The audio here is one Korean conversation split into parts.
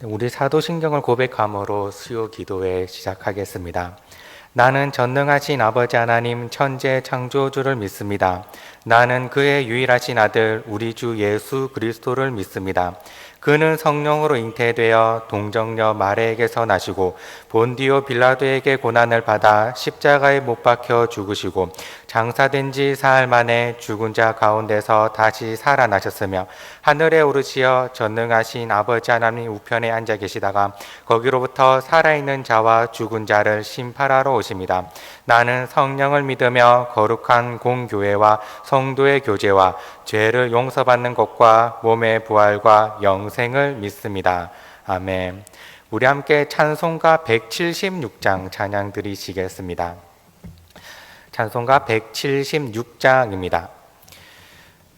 우리 사도신경을 고백함으로 수요 기도회 시작하겠습니다. 나는 전능하신 아버지 하나님 천재 창조주를 믿습니다. 나는 그의 유일하신 아들 우리 주 예수 그리스도를 믿습니다. 그는 성령으로 잉태되어 동정녀 마리아에게서 나시고 본디오 빌라도에게 고난을 받아 십자가에 못 박혀 죽으시고 장사된 지 사흘 만에 죽은 자 가운데서 다시 살아나셨으며 하늘에 오르시어 전능하신 아버지 하나님 우편에 앉아 계시다가 거기로부터 살아있는 자와 죽은 자를 심판하러 오십니다. 나는 성령을 믿으며 거룩한 공교회와 성도의 교제와 죄를 용서받는 것과 몸의 부활과 영생을 믿습니다. 아멘. 우리 함께 찬송가 176장 찬양 드리시겠습니다. 찬송가 176장입니다.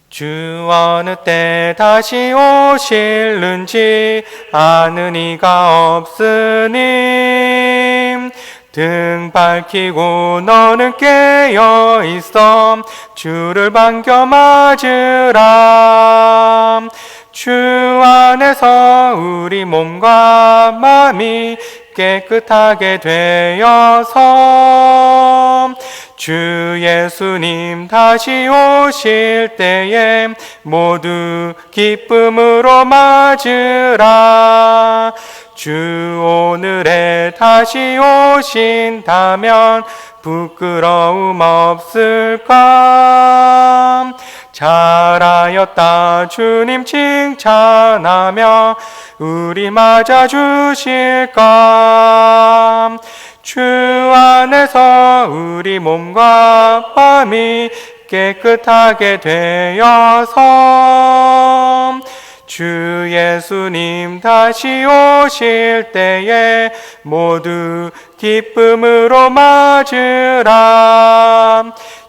주 어느 때 다시 오실는지 아는 이가 없으니 등 밝히고 너는 깨어 있어 주를 반겨 맞으라. 주 안에서 우리 몸과 마음이 깨끗하게 되어서 주 예수님 다시 오실 때에 모두 기쁨으로 맞으라. 주 오늘에 다시 오신다면 부끄러움 없을까? 잘하였다 주님 칭찬하며 우리 맞아주실까? 주 안에서 우리 몸과 마음이 깨끗하게 되어서 주 예수님 다시 오실 때에 모두 기쁨으로 맞으라.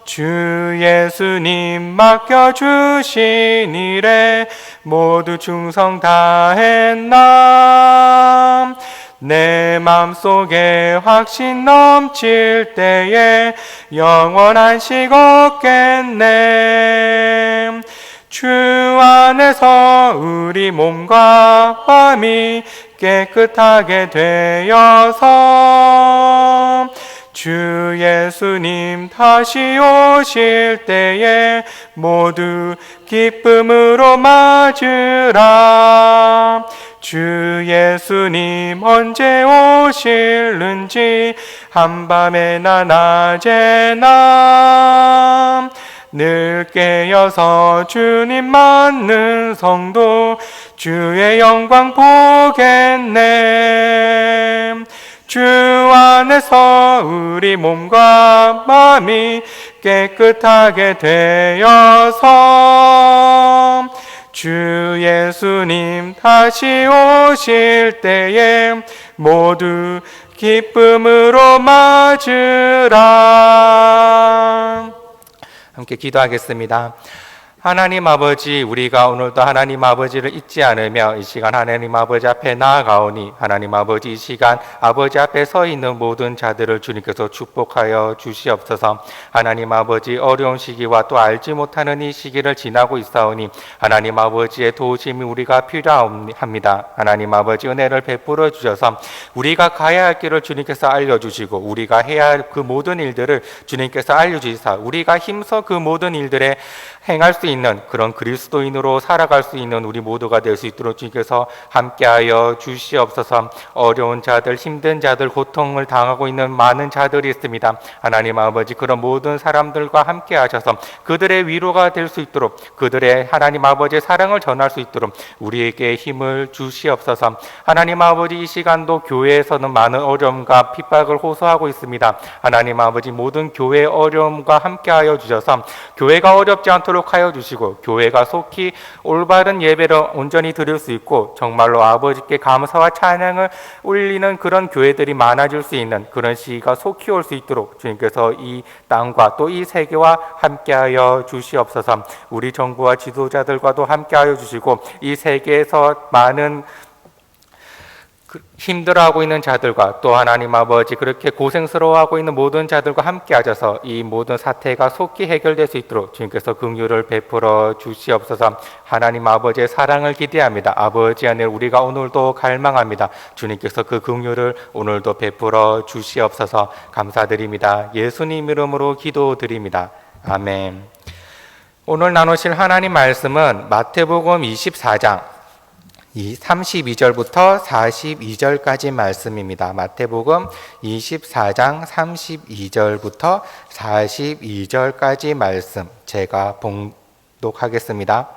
주 예수님 맡겨주신 일에 모두 충성 다했나? 내 맘속에 확신 넘칠 때에 영원한 식 없겠네. 주 안에서 우리 몸과 마음이 깨끗하게 되어서 주 예수님 다시 오실 때에 모두 기쁨으로 맞으라. 주 예수님 언제 오실는지 한밤에나 낮에나 늘 깨어서 주님 맞는 성도 주의 영광 보겠네. 주 안에서 우리 몸과 마음이 깨끗하게 되어서 주 예수님 다시 오실 때에 모두 기쁨으로 맞으라. 함께 기도하겠습니다. 하나님 아버지, 우리가 오늘도 하나님 아버지를 잊지 않으며 이 시간 하나님 아버지 앞에 나아가오니 하나님 아버지 이 시간 아버지 앞에 서 있는 모든 자들을 주님께서 축복하여 주시옵소서. 하나님 아버지 어려운 시기와 또 알지 못하는 이 시기를 지나고 있사오니 하나님 아버지의 도우심이 우리가 필요합니다. 하나님 아버지 은혜를 베풀어 주셔서 우리가 가야 할 길을 주님께서 알려주시고 우리가 해야 할 그 모든 일들을 주님께서 알려주시사 우리가 힘써 그 모든 일들에 행할 수 있는 그런 그리스도인으로 살아갈 수 있는 우리 모두가 될 수 있도록 주님께서 함께하여 주시옵소서. 어려운 자들, 힘든 자들, 고통을 당하고 있는 많은 자들이 있습니다. 하나님 아버지 그런 모든 사람들과 함께 하셔서 그들의 위로가 될 수 있도록 그들의 하나님 아버지의 사랑을 전할 수 있도록 우리에게 힘을 주시옵소서. 하나님 아버지 이 시간도 교회에서는 많은 어려움과 핍박을 호소하고 있습니다. 하나님 아버지 모든 교회의 어려움과 함께하여 주셔서 교회가 어렵지 않도록 하여 주시고 교회가 속히 올바른 예배를 온전히 드릴 수 있고 정말로 아버지께 감사와 찬양을 올리는 그런 교회들이 많아질 수 있는 그런 시기가 속히 올 수 있도록 주님께서 이 땅과 또 이 세계와 함께하여 주시옵소서. 우리 정부와 지도자들과도 함께하여 주시고 이 세계에서 많은 힘들어하고 있는 자들과 또 하나님 아버지 그렇게 고생스러워하고 있는 모든 자들과 함께 하셔서 이 모든 사태가 속히 해결될 수 있도록 주님께서 긍휼을 베풀어 주시옵소서. 하나님 아버지의 사랑을 기대합니다. 아버지 안에 우리가 오늘도 갈망합니다. 주님께서 그 긍휼을 오늘도 베풀어 주시옵소서. 감사드립니다. 예수님 이름으로 기도드립니다. 아멘. 오늘 나누실 하나님 말씀은 마태복음 24장 32절부터 42절까지 말씀입니다. 마태복음 24장 32절부터 42절까지 말씀 제가 봉독하겠습니다.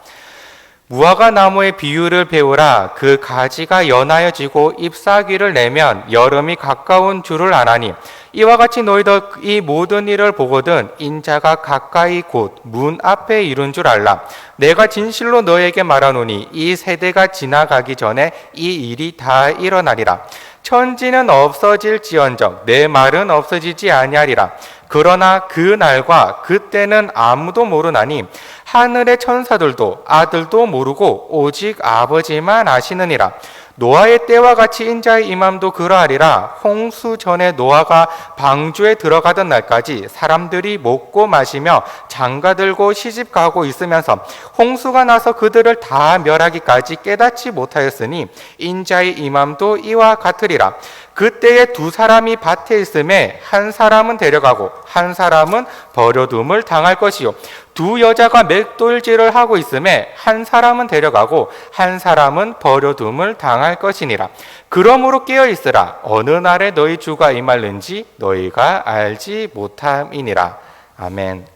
무화과 나무의 비유를 배우라. 그 가지가 연하여지고 잎사귀를 내면 여름이 가까운 줄을 아나니 이와 같이 너희도 이 모든 일을 보거든 인자가 가까이 곧 문 앞에 이른 줄 알라. 내가 진실로 너에게 말하노니 이 세대가 지나가기 전에 이 일이 다 일어나리라. 천지는 없어질지언정 내 말은 없어지지 아니하리라. 그러나 그 날과 그때는 아무도 모르나니 하늘의 천사들도 아들도 모르고 오직 아버지만 아시느니라. 노아의 때와 같이 인자의 임함도 그러하리라. 홍수 전에 노아가 방주에 들어가던 날까지 사람들이 먹고 마시며 장가들고 시집가고 있으면서 홍수가 나서 그들을 다 멸하기까지 깨닫지 못하였으니 인자의 임함도 이와 같으리라. 그때에 두 사람이 밭에 있음에 한 사람은 데려가고 한 사람은 버려둠을 당할 것이요 두 여자가 맷돌질을 하고 있음에 한 사람은 데려가고 한 사람은 버려둠을 당할 것이니라. 그러므로 깨어 있으라. 어느 날에 너희 주가 임할는지 너희가 알지 못함이니라. 아멘.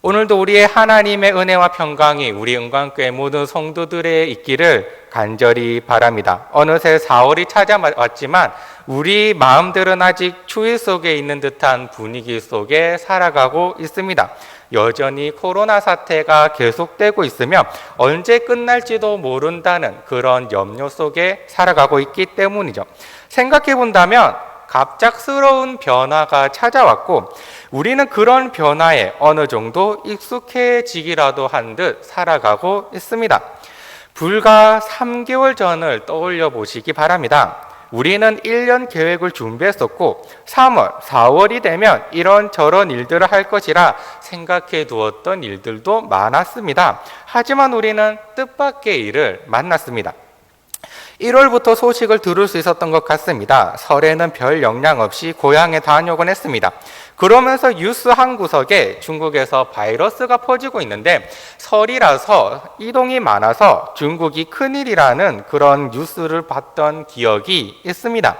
오늘도 우리의 하나님의 은혜와 평강이 우리 은광교회 모든 성도들의 있기를 간절히 바랍니다. 어느새 4월이 찾아왔지만 우리 마음들은 아직 추위 속에 있는 듯한 분위기 속에 살아가고 있습니다. 여전히 코로나 사태가 계속되고 있으며 언제 끝날지도 모른다는 그런 염려 속에 살아가고 있기 때문이죠. 생각해 본다면 갑작스러운 변화가 찾아왔고 우리는 그런 변화에 어느 정도 익숙해지기라도 한 듯 살아가고 있습니다. 불과 3개월 전을 떠올려 보시기 바랍니다. 우리는 1년 계획을 준비했었고 3월, 4월이 되면 이런저런 일들을 할 것이라 생각해 두었던 일들도 많았습니다. 하지만 우리는 뜻밖의 일을 만났습니다. 1월부터 소식을 들을 수 있었던 것 같습니다. 설에는 별 영향 없이 고향에 다녀오곤 했습니다. 그러면서 뉴스 한 구석에 중국에서 바이러스가 퍼지고 있는데 설이라서 이동이 많아서 중국이 큰일이라는 그런 뉴스를 봤던 기억이 있습니다.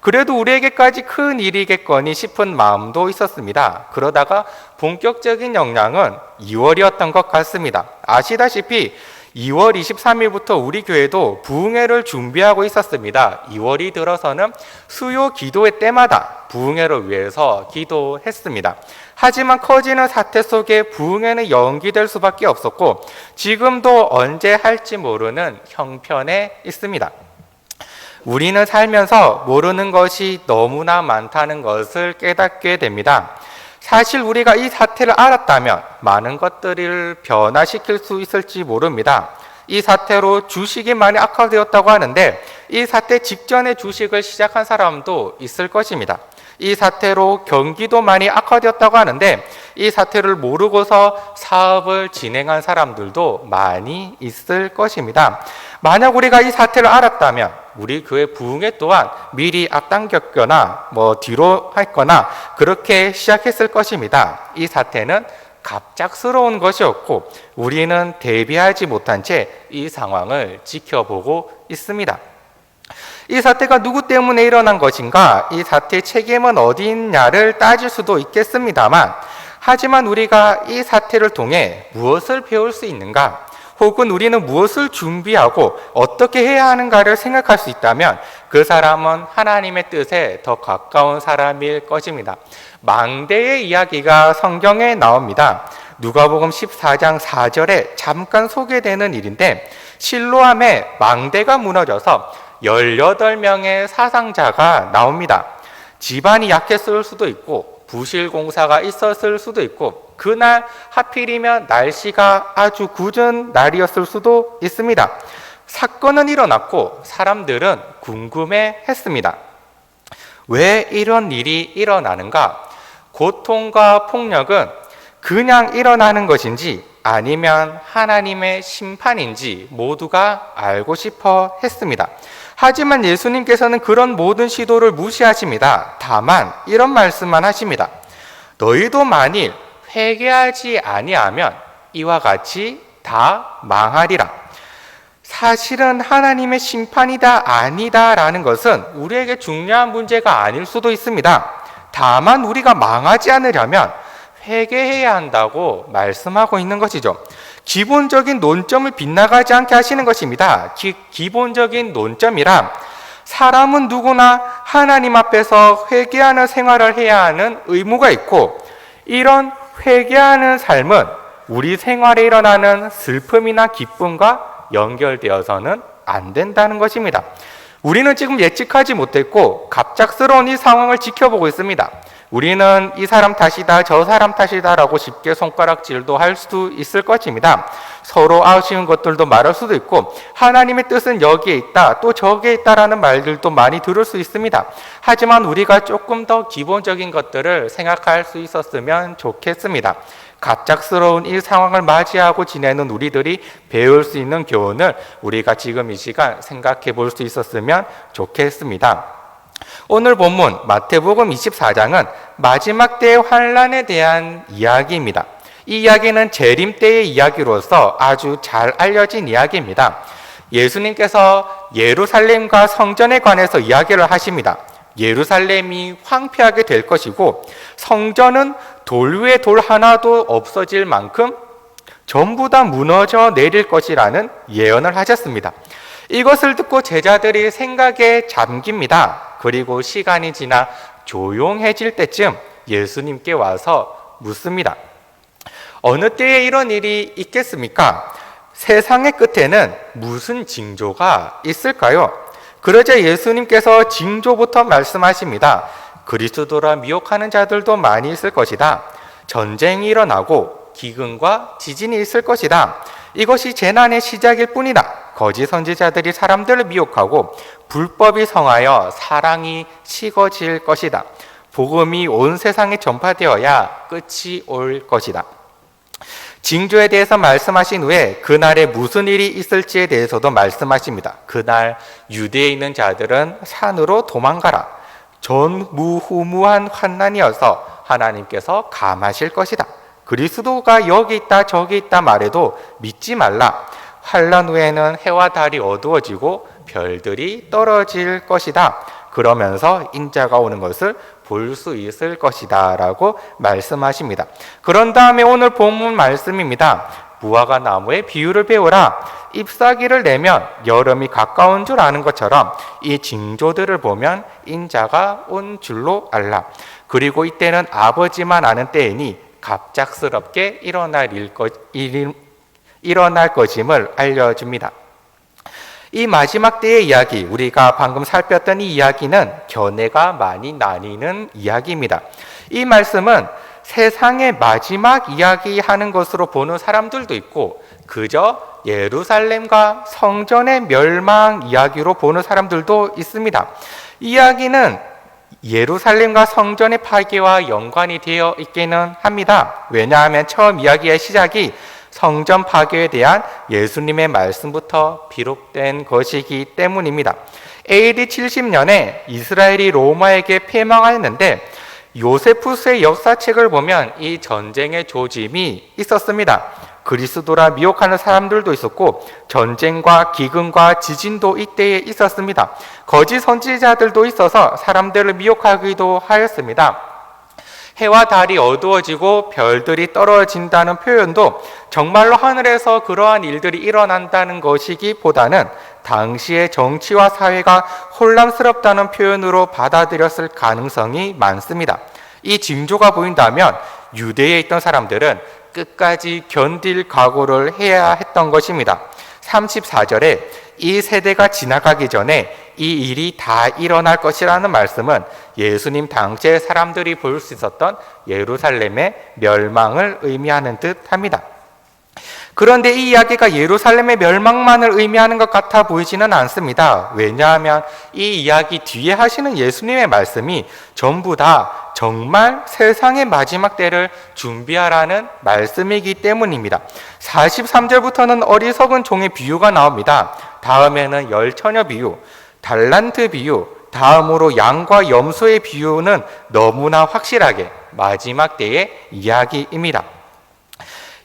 그래도 우리에게까지 큰 일이겠거니 싶은 마음도 있었습니다. 그러다가 본격적인 영향은 2월이었던 것 같습니다. 아시다시피 2월 23일부터 우리 교회도 부흥회를 준비하고 있었습니다. 2월이 들어서는 수요 기도회 때마다 부흥회를 위해서 기도했습니다. 하지만 커지는 사태 속에 부흥회는 연기될 수밖에 없었고 지금도 언제 할지 모르는 형편에 있습니다. 우리는 살면서 모르는 것이 너무나 많다는 것을 깨닫게 됩니다. 사실 우리가 이 사태를 알았다면 많은 것들을 변화시킬 수 있을지 모릅니다. 이 사태로 주식이 많이 악화되었다고 하는데 이 사태 직전에 주식을 시작한 사람도 있을 것입니다. 이 사태로 경기도 많이 악화되었다고 하는데 이 사태를 모르고서 사업을 진행한 사람들도 많이 있을 것입니다. 만약 우리가 이 사태를 알았다면 우리 교회 부흥회 또한 미리 앞당겼거나 뒤로 했거나 그렇게 시작했을 것입니다. 이 사태는 갑작스러운 것이었고 우리는 대비하지 못한 채 이 상황을 지켜보고 있습니다. 이 사태가 누구 때문에 일어난 것인가? 이 사태의 책임은 어디 있냐를 따질 수도 있겠습니다만 하지만 우리가 이 사태를 통해 무엇을 배울 수 있는가? 혹은 우리는 무엇을 준비하고 어떻게 해야 하는가를 생각할 수 있다면 그 사람은 하나님의 뜻에 더 가까운 사람일 것입니다. 망대의 이야기가 성경에 나옵니다. 누가복음 14장 4절에 잠깐 소개되는 일인데 실로암에 망대가 무너져서 18명의 사상자가 나옵니다. 집안이 약했을 수도 있고 부실 공사가 있었을 수도 있고 그날 하필이면 날씨가 아주 궂은 날이었을 수도 있습니다. 사건은 일어났고 사람들은 궁금해했습니다. 왜 이런 일이 일어나는가? 고통과 폭력은 그냥 일어나는 것인지 아니면 하나님의 심판인지 모두가 알고 싶어 했습니다. 하지만 예수님께서는 그런 모든 시도를 무시하십니다. 다만 이런 말씀만 하십니다. 너희도 만일 회개하지 아니하면 이와 같이 다 망하리라. 사실은 하나님의 심판이다 아니다 라는 것은 우리에게 중요한 문제가 아닐 수도 있습니다. 다만 우리가 망하지 않으려면 회개해야 한다고 말씀하고 있는 것이죠. 기본적인 논점을 빗나가지 않게 하시는 것입니다. 기본적인 논점이란 사람은 누구나 하나님 앞에서 회개하는 생활을 해야 하는 의무가 있고, 이런 회개하는 삶은 우리 생활에 일어나는 슬픔이나 기쁨과 연결되어서는 안 된다는 것입니다. 우리는 지금 예측하지 못했고 갑작스러운 이 상황을 지켜보고 있습니다. 우리는 이 사람 탓이다, 저 사람 탓이다 라고 쉽게 손가락질도 할 수도 있을 것입니다. 서로 아쉬운 것들도 말할 수도 있고, 하나님의 뜻은 여기에 있다, 또 저기에 있다라는 말들도 많이 들을 수 있습니다. 하지만 우리가 조금 더 기본적인 것들을 생각할 수 있었으면 좋겠습니다. 갑작스러운 이 상황을 맞이하고 지내는 우리들이 배울 수 있는 교훈을 우리가 지금 이 시간 생각해 볼 수 있었으면 좋겠습니다. 오늘 본문 마태복음 24장은 마지막 때의 환란에 대한 이야기입니다. 이 이야기는 재림 때의 이야기로서 아주 잘 알려진 이야기입니다. 예수님께서 예루살렘과 성전에 관해서 이야기를 하십니다. 예루살렘이 황폐하게 될 것이고 성전은 돌 위에 돌 하나도 없어질 만큼 전부 다 무너져 내릴 것이라는 예언을 하셨습니다. 이것을 듣고 제자들이 생각에 잠깁니다. 그리고 시간이 지나 조용해질 때쯤 예수님께 와서 묻습니다. 어느 때에 이런 일이 있겠습니까? 세상의 끝에는 무슨 징조가 있을까요? 그러자 예수님께서 징조부터 말씀하십니다. 그리스도라 미혹하는 자들도 많이 있을 것이다. 전쟁이 일어나고 기근과 지진이 있을 것이다. 이것이 재난의 시작일 뿐이다. 거짓 선지자들이 사람들을 미혹하고 불법이 성하여 사랑이 식어질 것이다. 복음이 온 세상에 전파되어야 끝이 올 것이다. 징조에 대해서 말씀하신 후에 그날에 무슨 일이 있을지에 대해서도 말씀하십니다. 그날 유대에 있는 자들은 산으로 도망가라. 전무후무한 환난이어서 하나님께서 감하실 것이다. 그리스도가 여기 있다 저기 있다 말해도 믿지 말라. 환난 후에는 해와 달이 어두워지고 별들이 떨어질 것이다. 그러면서 인자가 오는 것을 볼 수 있을 것이다 라고 말씀하십니다. 그런 다음에 오늘 본문 말씀입니다. 무화과 나무의 비유를 배우라. 잎사귀를 내면 여름이 가까운 줄 아는 것처럼 이 징조들을 보면 인자가 온 줄로 알라. 그리고 이때는 아버지만 아는 때이니 갑작스럽게 일어날 것임을 알려줍니다. 이 마지막 때의 이야기, 우리가 방금 살폈던 이 이야기는 견해가 많이 나뉘는 이야기입니다. 이 말씀은 세상의 마지막 이야기하는 것으로 보는 사람들도 있고 그저 예루살렘과 성전의 멸망 이야기로 보는 사람들도 있습니다. 이 이야기는 예루살렘과 성전의 파괴와 연관이 되어 있기는 합니다. 왜냐하면 처음 이야기의 시작이 성전 파괴에 대한 예수님의 말씀부터 비롯된 것이기 때문입니다. AD 70년에 이스라엘이 로마에게 패망하였는데 요세푸스의 역사책을 보면 이 전쟁의 조짐이 있었습니다. 그리스도라 미혹하는 사람들도 있었고 전쟁과 기근과 지진도 이때에 있었습니다. 거짓 선지자들도 있어서 사람들을 미혹하기도 하였습니다. 해와 달이 어두워지고 별들이 떨어진다는 표현도 정말로 하늘에서 그러한 일들이 일어난다는 것이기보다는 당시의 정치와 사회가 혼란스럽다는 표현으로 받아들였을 가능성이 많습니다. 이 징조가 보인다면 유대에 있던 사람들은 끝까지 견딜 각오를 해야 했던 것입니다. 34절에 이 세대가 지나가기 전에 이 일이 다 일어날 것이라는 말씀은 예수님 당시의 사람들이 볼 수 있었던 예루살렘의 멸망을 의미하는 듯 합니다. 그런데 이 이야기가 예루살렘의 멸망만을 의미하는 것 같아 보이지는 않습니다. 왜냐하면 이 이야기 뒤에 하시는 예수님의 말씀이 전부 다 정말 세상의 마지막 때를 준비하라는 말씀이기 때문입니다. 43절부터는 어리석은 종의 비유가 나옵니다. 다음에는 열처녀 비유, 달란트 비유, 다음으로 양과 염소의 비유는 너무나 확실하게 마지막 때의 이야기입니다.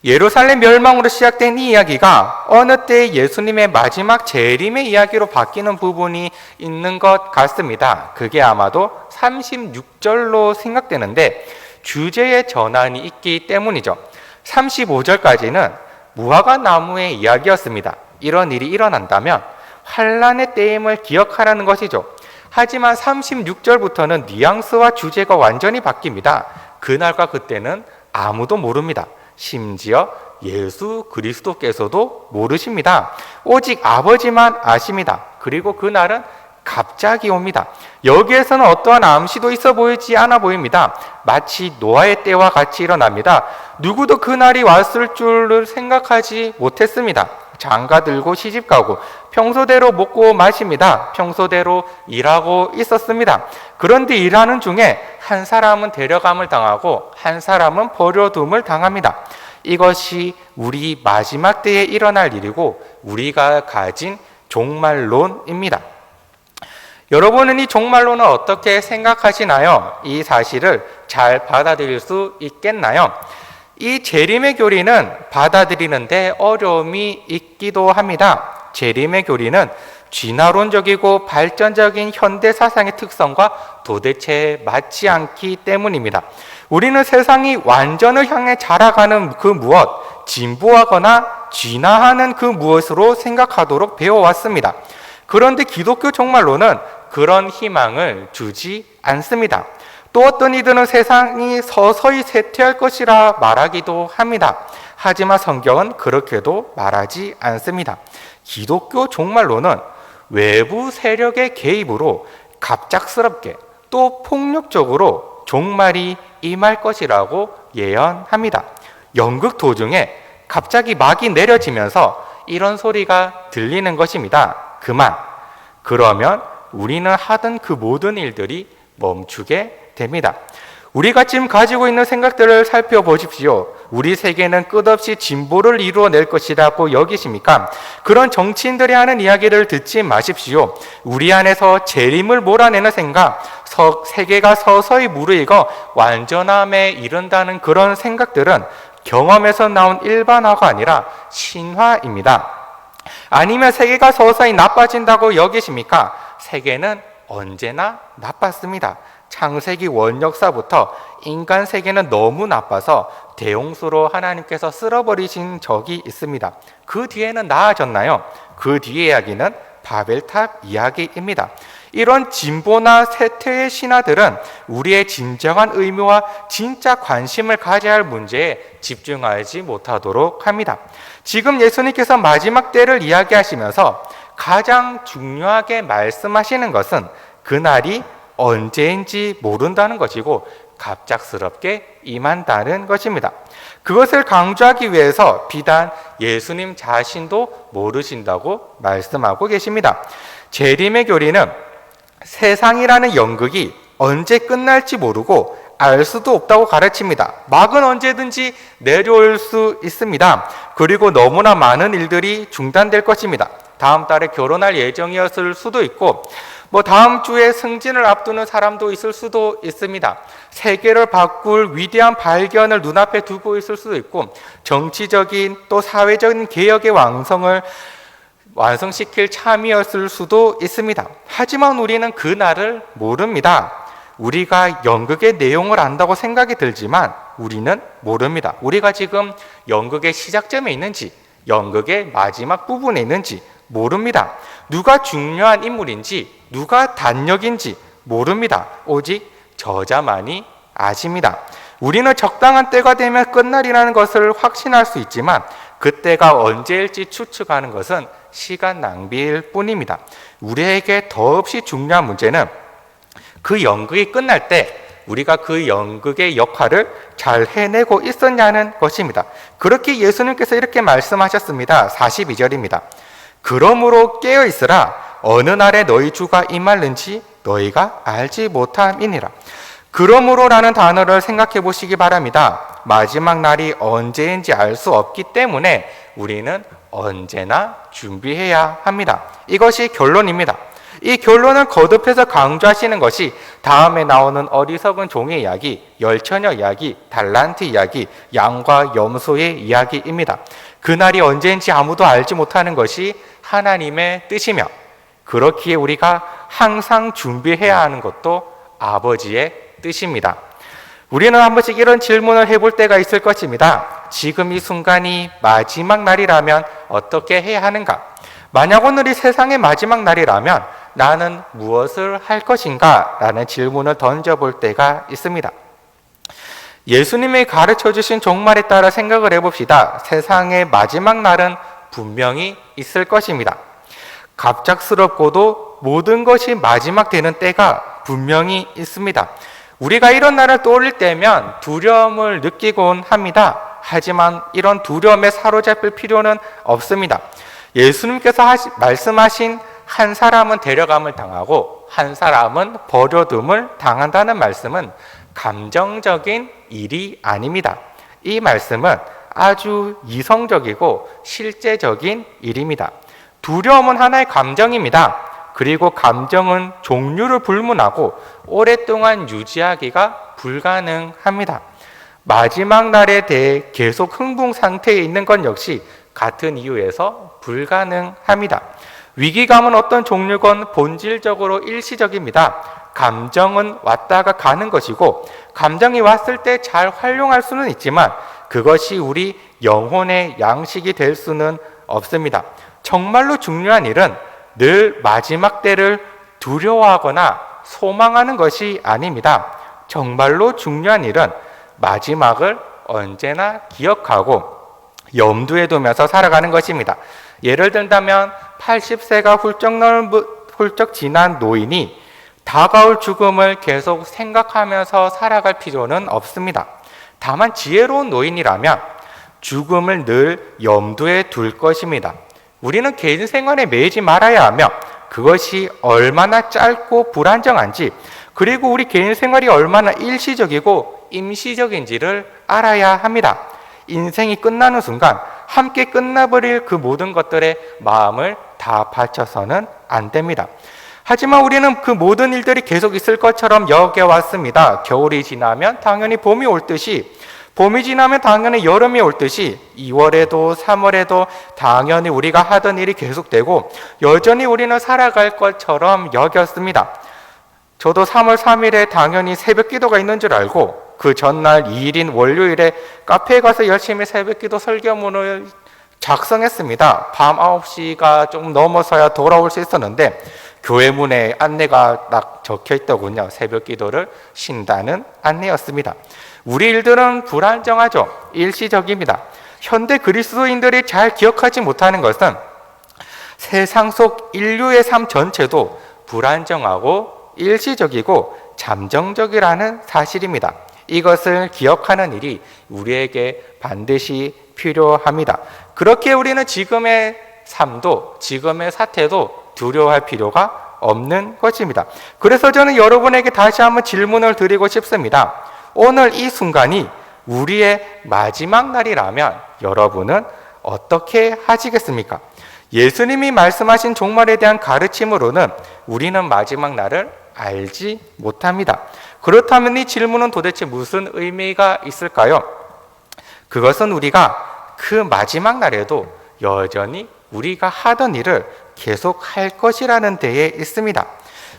예루살렘 멸망으로 시작된 이 이야기가 어느 때 예수님의 마지막 재림의 이야기로 바뀌는 부분이 있는 것 같습니다. 그게 아마도 36절로 생각되는데 주제의 전환이 있기 때문이죠. 35절까지는 무화과 나무의 이야기였습니다. 이런 일이 일어난다면 환란의 때임을 기억하라는 것이죠. 하지만 36절부터는 뉘앙스와 주제가 완전히 바뀝니다. 그날과 그때는 아무도 모릅니다. 심지어 예수 그리스도께서도 모르십니다. 오직 아버지만 아십니다. 그리고 그날은 갑자기 옵니다. 여기에서는 어떠한 암시도 있어 보이지 않아 보입니다. 마치 노아의 때와 같이 일어납니다. 누구도 그날이 왔을 줄을 생각하지 못했습니다. 장가들고 시집가고 평소대로 먹고 마십니다. 평소대로 일하고 있었습니다. 그런데 일하는 중에 한 사람은 데려감을 당하고 한 사람은 버려둠을 당합니다. 이것이 우리 마지막 때에 일어날 일이고 우리가 가진 종말론입니다. 여러분은 이 종말론을 어떻게 생각하시나요? 이 사실을 잘 받아들일 수 있겠나요? 이 재림의 교리는 받아들이는데 어려움이 있기도 합니다. 재림의 교리는 진화론적이고 발전적인 현대 사상의 특성과 도대체 맞지 않기 때문입니다. 우리는 세상이 완전을 향해 자라가는 그 무엇, 진보하거나 진화하는 그 무엇으로 생각하도록 배워왔습니다. 그런데 기독교 종말론은 그런 희망을 주지 않습니다. 또 어떤 이들은 세상이 서서히 쇠퇴할 것이라 말하기도 합니다. 하지만 성경은 그렇게도 말하지 않습니다. 기독교 종말론은 외부 세력의 개입으로 갑작스럽게 또 폭력적으로 종말이 임할 것이라고 예언합니다. 연극 도중에 갑자기 막이 내려지면서 이런 소리가 들리는 것입니다. 그만. 그러면 우리는 하던 그 모든 일들이 멈추게 됩니다. 우리가 지금 가지고 있는 생각들을 살펴보십시오. 우리 세계는 끝없이 진보를 이루어낼 것이라고 여기십니까? 그런 정치인들이 하는 이야기를 듣지 마십시오. 우리 안에서 재림을 몰아내는 생각, 세계가 서서히 무르익어 완전함에 이른다는 그런 생각들은 경험에서 나온 일반화가 아니라 신화입니다. 아니면 세계가 서서히 나빠진다고 여기십니까? 세계는 언제나 나빴습니다. 창세기 원역사부터 인간 세계는 너무 나빠서 대홍수로 하나님께서 쓸어버리신 적이 있습니다. 그 뒤에는 나아졌나요? 그 뒤의 이야기는 바벨탑 이야기입니다. 이런 진보나 쇠퇴의 신화들은 우리의 진정한 의미와 진짜 관심을 가져야 할 문제에 집중하지 못하도록 합니다. 지금 예수님께서 마지막 때를 이야기하시면서 가장 중요하게 말씀하시는 것은 그날이 언제인지 모른다는 것이고 갑작스럽게 임한다는 것입니다. 그것을 강조하기 위해서 비단 예수님 자신도 모르신다고 말씀하고 계십니다. 재림의 교리는 세상이라는 연극이 언제 끝날지 모르고 알 수도 없다고 가르칩니다. 막은 언제든지 내려올 수 있습니다. 그리고 너무나 많은 일들이 중단될 것입니다. 다음 달에 결혼할 예정이었을 수도 있고 다음 주에 승진을 앞두는 사람도 있을 수도 있습니다. 세계를 바꿀 위대한 발견을 눈앞에 두고 있을 수도 있고 정치적인 또 사회적인 개혁의 완성시킬 참이었을 수도 있습니다. 하지만 우리는 그날을 모릅니다. 우리가 연극의 내용을 안다고 생각이 들지만 우리는 모릅니다. 우리가 지금 연극의 시작점에 있는지 연극의 마지막 부분에 있는지 모릅니다. 누가 중요한 인물인지 누가 단역인지 모릅니다. 오직 저자만이 아십니다. 우리는 적당한 때가 되면 끝날이라는 것을 확신할 수 있지만 그때가 언제일지 추측하는 것은 시간 낭비일 뿐입니다. 우리에게 더없이 중요한 문제는 그 연극이 끝날 때 우리가 그 연극의 역할을 잘 해내고 있었냐는 것입니다. 그렇게 예수님께서 이렇게 말씀하셨습니다. 42절입니다. 그러므로 깨어있으라. 어느 날에 너희 주가 임할는지 너희가 알지 못함이니라. 그러므로라는 단어를 생각해 보시기 바랍니다. 마지막 날이 언제인지 알 수 없기 때문에 우리는 언제나 준비해야 합니다. 이것이 결론입니다. 이 결론을 거듭해서 강조하시는 것이 다음에 나오는 어리석은 종의 이야기, 열처녀 이야기, 달란트 이야기, 양과 염소의 이야기입니다. 그날이 언제인지 아무도 알지 못하는 것이 하나님의 뜻이며, 그렇기에 우리가 항상 준비해야 하는 것도 아버지의 뜻입니다. 우리는 한 번씩 이런 질문을 해볼 때가 있을 것입니다. 지금 이 순간이 마지막 날이라면 어떻게 해야 하는가? 만약 오늘이 세상의 마지막 날이라면 나는 무엇을 할 것인가? 라는 질문을 던져볼 때가 있습니다. 예수님이 가르쳐 주신 종말에 따라 생각을 해봅시다. 세상의 마지막 날은 분명히 있을 것입니다. 갑작스럽고도 모든 것이 마지막 되는 때가 분명히 있습니다. 우리가 이런 날을 떠올릴 때면 두려움을 느끼곤 합니다. 하지만 이런 두려움에 사로잡힐 필요는 없습니다. 예수님께서 말씀하신 한 사람은 데려감을 당하고 한 사람은 버려둠을 당한다는 말씀은 감정적인 일이 아닙니다. 이 말씀은 아주 이성적이고 실제적인 일입니다. 두려움은 하나의 감정입니다. 그리고 감정은 종류를 불문하고 오랫동안 유지하기가 불가능합니다. 마지막 날에 대해 계속 흥분 상태에 있는 건 역시 같은 이유에서 불가능합니다. 위기감은 어떤 종류건 본질적으로 일시적입니다. 감정은 왔다가 가는 것이고, 감정이 왔을 때 잘 활용할 수는 있지만 그것이 우리 영혼의 양식이 될 수는 없습니다. 정말로 중요한 일은 늘 마지막 때를 두려워하거나 소망하는 것이 아닙니다. 정말로 중요한 일은 마지막을 언제나 기억하고 염두에 두면서 살아가는 것입니다. 예를 들자면 80세가 훌쩍 지난 노인이 다가올 죽음을 계속 생각하면서 살아갈 필요는 없습니다. 다만 지혜로운 노인이라면 죽음을 늘 염두에 둘 것입니다. 우리는 개인 생활에 매이지 말아야 하며 그것이 얼마나 짧고 불안정한지, 그리고 우리 개인 생활이 얼마나 일시적이고 임시적인지를 알아야 합니다. 인생이 끝나는 순간 함께 끝나버릴 그 모든 것들에 마음을 다 바쳐서는 안 됩니다. 하지만 우리는 그 모든 일들이 계속 있을 것처럼 여겨왔습니다. 겨울이 지나면 당연히 봄이 올 듯이, 봄이 지나면 당연히 여름이 올 듯이 2월에도 3월에도 당연히 우리가 하던 일이 계속되고 여전히 우리는 살아갈 것처럼 여겼습니다. 저도 3월 3일에 당연히 새벽 기도가 있는 줄 알고 그 전날 2일인 월요일에 카페에 가서 열심히 새벽 기도 설교문을 작성했습니다. 밤 9시가 좀 넘어서야 돌아올 수 있었는데 교회 문에 안내가 딱 적혀 있더군요. 새벽 기도를 쉰다는 안내였습니다. 우리 일들은 불안정하죠. 일시적입니다. 현대 그리스도인들이 잘 기억하지 못하는 것은 세상 속 인류의 삶 전체도 불안정하고 일시적이고 잠정적이라는 사실입니다. 이것을 기억하는 일이 우리에게 반드시 필요합니다. 그렇게 우리는 지금의 삶도 지금의 사태도 두려워할 필요가 없는 것입니다. 그래서 저는 여러분에게 다시 한번 질문을 드리고 싶습니다. 오늘 이 순간이 우리의 마지막 날이라면 여러분은 어떻게 하시겠습니까? 예수님이 말씀하신 종말에 대한 가르침으로는 우리는 마지막 날을 알지 못합니다. 그렇다면 이 질문은 도대체 무슨 의미가 있을까요? 그것은 우리가 그 마지막 날에도 여전히 우리가 하던 일을 계속 할 것이라는 데에 있습니다.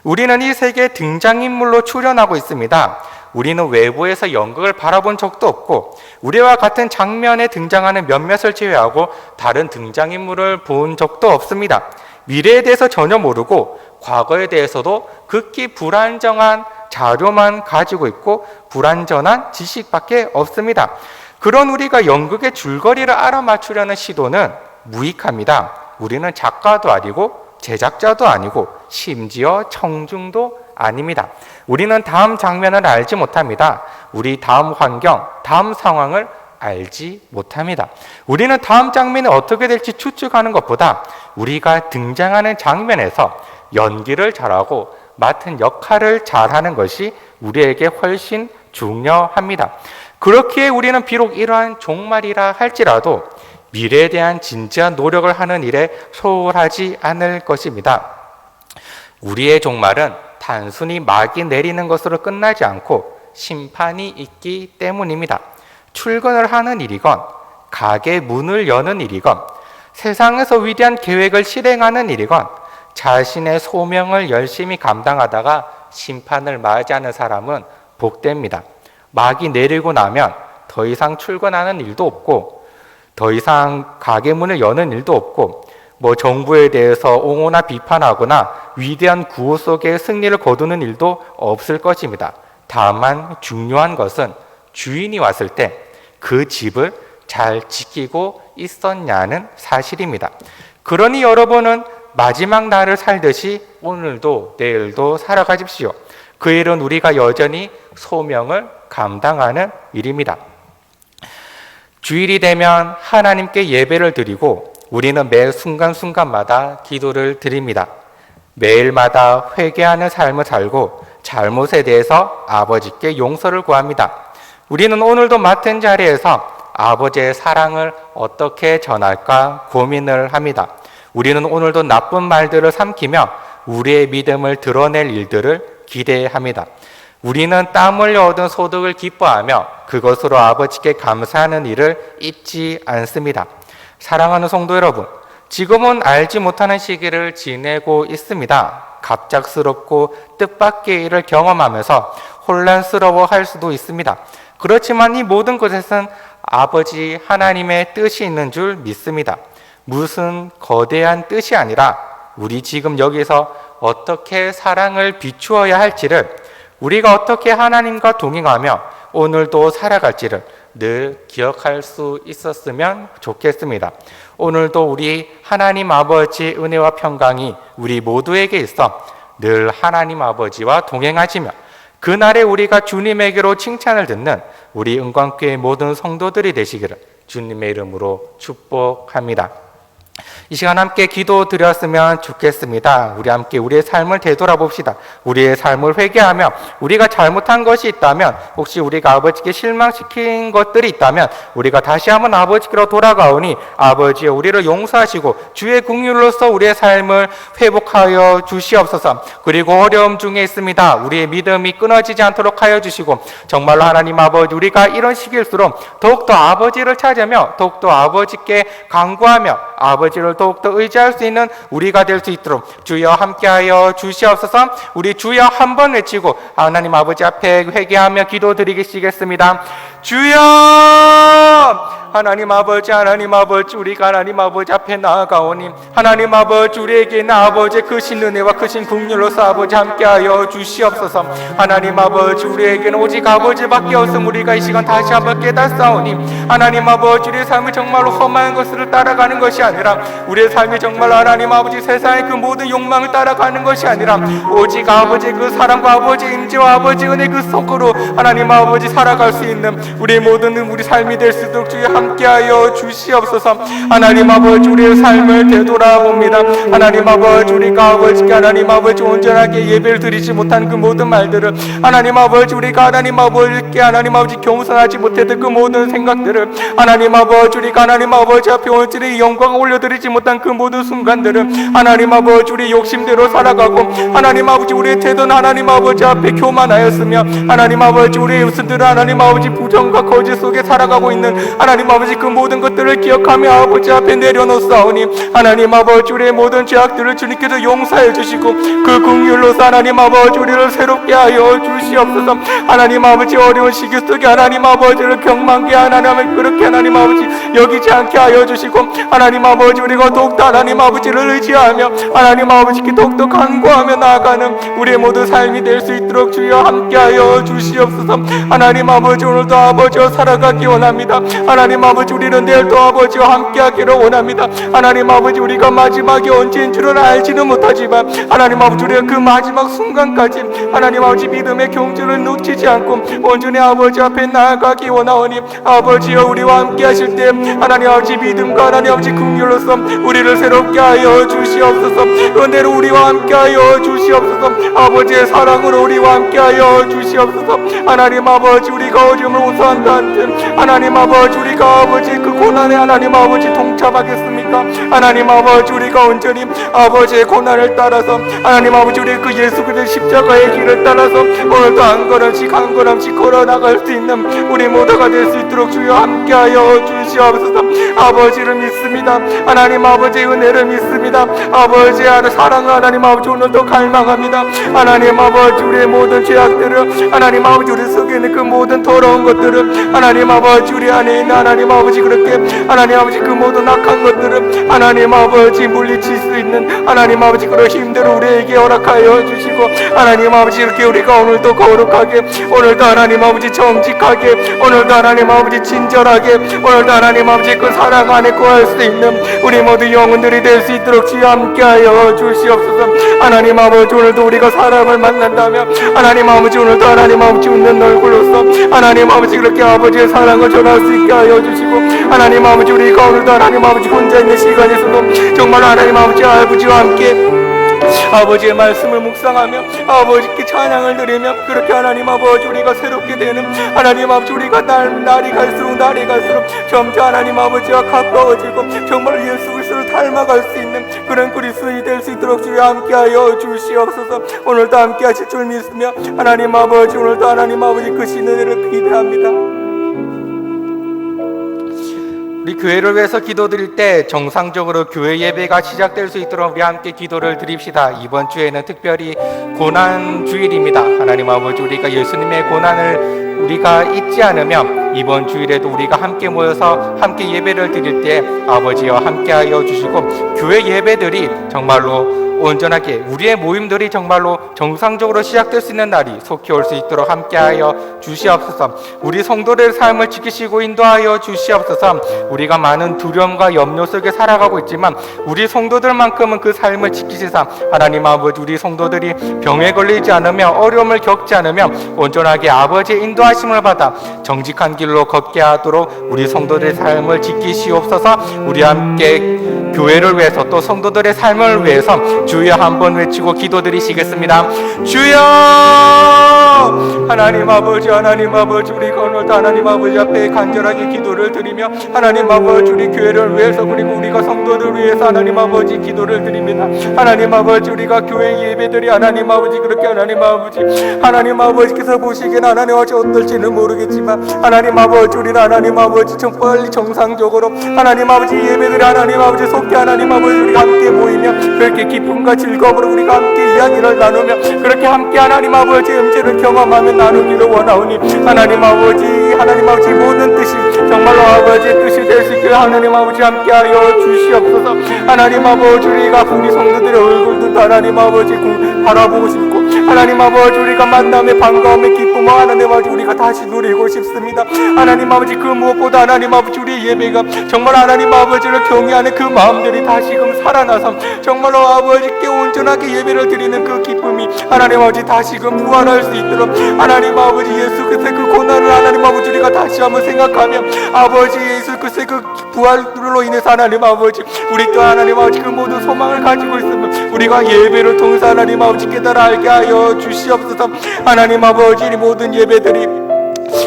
우리는 이 세계에 등장인물로 출연하고 있습니다. 우리는 외부에서 연극을 바라본 적도 없고 우리와 같은 장면에 등장하는 몇몇을 제외하고 다른 등장인물을 본 적도 없습니다. 미래에 대해서 전혀 모르고 과거에 대해서도 극히 불안정한 자료만 가지고 있고 불완전한 지식밖에 없습니다. 그런 우리가 연극의 줄거리를 알아맞추려는 시도는 무익합니다. 우리는 작가도 아니고 제작자도 아니고 심지어 청중도 아닙니다. 우리는 다음 장면을 알지 못합니다. 우리 다음 환경, 다음 상황을 알지 못합니다. 우리는 다음 장면이 어떻게 될지 추측하는 것보다 우리가 등장하는 장면에서 연기를 잘하고 맡은 역할을 잘하는 것이 우리에게 훨씬 중요합니다. 그렇기에 우리는 비록 이러한 종말이라 할지라도 미래에 대한 진지한 노력을 하는 일에 소홀하지 않을 것입니다. 우리의 종말은 단순히 막이 내리는 것으로 끝나지 않고 심판이 있기 때문입니다. 출근을 하는 일이건 가게 문을 여는 일이건 세상에서 위대한 계획을 실행하는 일이건 자신의 소명을 열심히 감당하다가 심판을 맞이하는 사람은 복됩니다. 막이 내리고 나면 더 이상 출근하는 일도 없고 더 이상 가게 문을 여는 일도 없고 정부에 대해서 옹호나 비판하거나 위대한 구호 속에 승리를 거두는 일도 없을 것입니다. 다만 중요한 것은 주인이 왔을 때 그 집을 잘 지키고 있었냐는 사실입니다. 그러니 여러분은 마지막 날을 살듯이 오늘도 내일도 살아가십시오. 그 일은 우리가 여전히 소명을 감당하는 일입니다. 주일이 되면 하나님께 예배를 드리고 우리는 매 순간순간마다 기도를 드립니다. 매일마다 회개하는 삶을 살고 잘못에 대해서 아버지께 용서를 구합니다. 우리는 오늘도 맡은 자리에서 아버지의 사랑을 어떻게 전할까 고민을 합니다. 우리는 오늘도 나쁜 말들을 삼키며 우리의 믿음을 드러낼 일들을 기대합니다. 우리는 땀 흘려 얻은 소득을 기뻐하며 그것으로 아버지께 감사하는 일을 잊지 않습니다. 사랑하는 성도 여러분, 지금은 알지 못하는 시기를 지내고 있습니다. 갑작스럽고 뜻밖의 일을 경험하면서 혼란스러워할 수도 있습니다. 그렇지만 이 모든 것에선 아버지 하나님의 뜻이 있는 줄 믿습니다. 무슨 거대한 뜻이 아니라 우리 지금 여기서 어떻게 사랑을 비추어야 할지를, 우리가 어떻게 하나님과 동행하며 오늘도 살아갈지를 늘 기억할 수 있었으면 좋겠습니다. 오늘도 우리 하나님 아버지의 은혜와 평강이 우리 모두에게 있어 늘 하나님 아버지와 동행하시며 그날에 우리가 주님에게로 칭찬을 듣는 우리 은광교회 모든 성도들이 되시기를 주님의 이름으로 축복합니다. 이 시간 함께 기도 드렸으면 좋겠습니다. 우리 함께 우리의 삶을 되돌아봅시다. 우리의 삶을 회개하며 우리가 잘못한 것이 있다면, 혹시 우리가 아버지께 실망시킨 것들이 있다면 우리가 다시 한번 아버지께로 돌아가오니 아버지여 우리를 용서하시고 주의 긍휼로서 우리의 삶을 회복하여 주시옵소서. 그리고 어려움 중에 있습니다. 우리의 믿음이 끊어지지 않도록 하여 주시고, 정말로 하나님 아버지, 우리가 이런 시기일수록 더욱더 아버지를 찾으며 더욱더 아버지께 간구하며 아버지를 더욱더 의지할 수 있는 우리가 될 수 있도록 주여 함께하여 주시옵소서. 우리 주여 한번 외치고 하나님 아버지 앞에 회개하며 기도드리겠습니다. 주여! 하나님 아버지, 우리가 하나님 아버지 앞에 나아가오니 하나님 아버지, 우리에게는 아버지의 크신 은혜와 크신 긍휼로서 아버지 함께하여 주시옵소서. 하나님 아버지, 우리에게는 오직 아버지밖에 없음 우리가 이 시간 다시 한번 깨닫사오니 하나님 아버지, 우리의 삶이 정말로 험한 것을 따라가는 것이 아니라, 우리의 삶이 정말 하나님 아버지 세상의 그 모든 욕망을 따라가는 것이 아니라 오직 아버지의 그 사랑과 아버지의 임재와 아버지의 은혜 그 속으로 하나님 아버지 살아갈 수 있는 우리 모든 우리 삶이 될 수 있도록 주여 함께하여 주시옵소서. 하나님 아버지, 우리의 삶을 되돌아봅니다. 하나님 아버지, 우리가 아버지께 하나님 아버지 온전하게 예배를 드리지 못한 그 모든 말들을, 하나님 아버지, 우리가 하나님 아버지께 하나님 아버지 겸손하지 못했던 그 모든 생각들을, 하나님 아버지, 우리가 하나님 아버지 앞에 온전히 영광을 올려드리지 못한 그 모든 순간들을 하나님 아버지, 우리 욕심대로 살아가고 하나님 아버지, 우리의 태도는 하나님 아버지 앞에 교만하였으며 하나님 아버지, 우리의 웃음들은 하나님 아버지 부정과 거짓 속에 살아가고 있는 하나님 아버지 그 모든 것들을 기억하며 아버지 앞에 내려놓사오니 하나님 아버지, 우리의 모든 죄악들을 주님께서 용서해 주시고 그 긍휼로서 하나님 아버지 우리를 새롭게 하여 주시옵소서. 하나님 아버지, 어려운 시기 속에 하나님 아버지를 경망케 하나님을 그렇게 하나님 아버지 여기지 않게 하여 주시고 하나님 아버지, 우리가 더욱더 하나님 아버지를 의지하며 하나님 아버지께 더욱더 간구하며 나아가는 우리의 모든 삶이 될 수 있도록 주여 함께하여 주시옵소서. 하나님 아버지, 오늘도 아버지와 살아가기 원합니다. 하나님 하나님 아버지 우리는 내일 또 아버지와 함께하기를 원합니다. 하나님 아버지 우리가 마지막이 언제인 줄은 알지는 못하지만 하나님 아버지 우리가 그 마지막 순간까지 하나님 아버지 믿음의 경주를 놓치지 않고 온전히 아버지 앞에 나아가기 원하오니 아버지여 우리와 함께 하실 때 하나님 아버지 믿음과 하나님 아버지 긍휼로서 우리를 새롭게 하여 주시옵소서. 은혜로 우리와 함께 하여 주시옵소서. 아버지의 사랑으로 우리와 함께 하여 주시옵소서. 하나님 아버지 우리가 어려움을 호소한다 한들 하나님 아버지 우리가 아버지 그 고난에 하나님 아버지 동참하겠습니까? 하나님 아버지 우리가 온전히 아버지의 고난을 따라서 하나님 아버지 우리 그 예수 그리스도의 십자가의 길을 따라서 오늘도 한 걸음씩 걸어나갈 수 있는 우리 모두가 될 수 있도록 주여 함께하여 주시옵소서. 아버지를 믿습니다. 하나님 아버지 은혜를 믿습니다. 아버지의 사랑을 하나님 아버지 오늘도 갈망합니다. 하나님 아버지 우리의 모든 죄악들을 하나님 아버지 우리 속에 있는 그 모든 더러운 것들을 하나님 아버지 우리 안에 있는 하나님 아버지 그렇게 하나님 아버지 그 모든 악한 것들을 하나님 아버지 물리칠 수 있는 하나님 아버지 그런 힘들을 우리에게 허락하여 주시고 하나님 아버지 이렇게 우리가 오늘도 거룩하게 오늘도 하나님 아버지 정직하게 오늘도 하나님 아버지 친절하게 오늘도 하나님 아버지 그 사랑 안에 거할 수 있는 우리 모두 영혼들이 될 수 있도록 주여 함께하여 주시옵소서. 하나님 아버지 오늘도 우리가 사람을 만난다면 하나님 아버지 오늘도 하나님 아버지 웃는 얼굴로서 하나님 아버지 그렇게 아버지의 사랑을 전할 수 있게 하여 주시고 하나님 아버지 우리가 오늘도 하나님 아버지 혼자 있는 시간에서도 정말 하나님 아버지와 함께 아버지의 말씀을 묵상하며 아버지께 찬양을 드리며 그렇게 하나님 아버지 우리가 새롭게 되는 하나님 아버지 우리가 날이 갈수록 점차 하나님 아버지와 가까워지고 정말 예수 그리스도를 닮아갈 수 있는 그런 그리스도인이 될 수 있도록 주여 함께하여 주시옵소서. 오늘도 함께하실 줄 믿으며 하나님 아버지 오늘도 하나님 아버지 그 신은혜를 기대합니다. 우리 교회를 위해서 기도드릴 때 정상적으로 교회 예배가 시작될 수 있도록 우리 함께 기도를 드립시다. 이번 주에는 특별히 고난 주일입니다. 하나님 아버지 우리가 예수님의 고난을 우리가 잊지 않으면 이번 주일에도 우리가 함께 모여서 함께 예배를 드릴 때 아버지와 함께하여 주시고 교회 예배들이 정말로 온전하게 우리의 모임들이 정말로 정상적으로 시작될 수 있는 날이 속히 올 수 있도록 함께하여 주시옵소서. 우리 성도들의 삶을 지키시고 인도하여 주시옵소서. 우리가 많은 두려움과 염려 속에 살아가고 있지만 우리 성도들만큼은 그 삶을 지키시사 하나님 아버지 우리 성도들이 병에 걸리지 않으며 어려움을 겪지 않으며 온전하게 아버지의 인도하심을 받아 정직한 길로 걷게 하도록 우리 성도들의 삶을 지키시옵소서. 우리 함께 교회를 위해서 또 성도들의 삶을 위해서 주여 한번 외치고 기도드리시겠습니다. 주여 하나님 아버지 우리가 오늘도 하나님 아버지 앞에 간절하게 기도를 드리며 하나님 아버지 우리 교회를 위해서 그리고 우리가 성도들을 위해서 하나님 아버지 기도를 드립니다. 하나님 아버지 우리가 교회 예배들이 하나님 아버지 그렇게 하나님 아버지께서 보시기엔 하나님 아버지 어떨지는 모르겠지만 하나님 아버지 우리는 하나님 아버지 빨리 정상적으로 하나님 아버지 예배들이 하나님 아버지 속히 하나님 아버지 우리가 함께 모이며 그렇게 기쁨과 즐거움으로 우리가 함께 이야기를 나누며 그렇게 함께 하나님 아버지 음질을 경험하며 나누기를 원하오니 하나님 아버지 모든 뜻이 정말로 아버지의 뜻이 될 수 있기를 하나님 아버지 함께하여 주시옵소서. 하나님 아버지 우리가 우리 성도들의 얼굴도 하나님 아버지 바라보고 싶고 하나님 아버지 우리가 만남의 반가움의 기쁨을 하나님 아버지 우리가 다시 누리고 싶습니다. 하나님 아버지 그 무엇보다 하나님 아버지 우리의 예배가 정말 하나님 아버지를 경외하는 그 마음들이 다시금 살아나서 정말로 아버지께 온전하게 예배를 드리는 그 기쁨이 하나님 아버지 다시금 부활할 수 있도록 하나님 아버지 예수 그리스도의 그 고난을 하나님 아버지 우리가 다시 한번 생각하며 아버지 예수 그리스도의 그 부활로 인해서 하나님 아버지 우리 또 하나님 아버지 그 모든 소망을 가지고 있으면 우리가 예배를 통해서 하나님 아버지 깨달아 알게 하여 주시옵소서. 하나님 아버지 이 모든 예배들이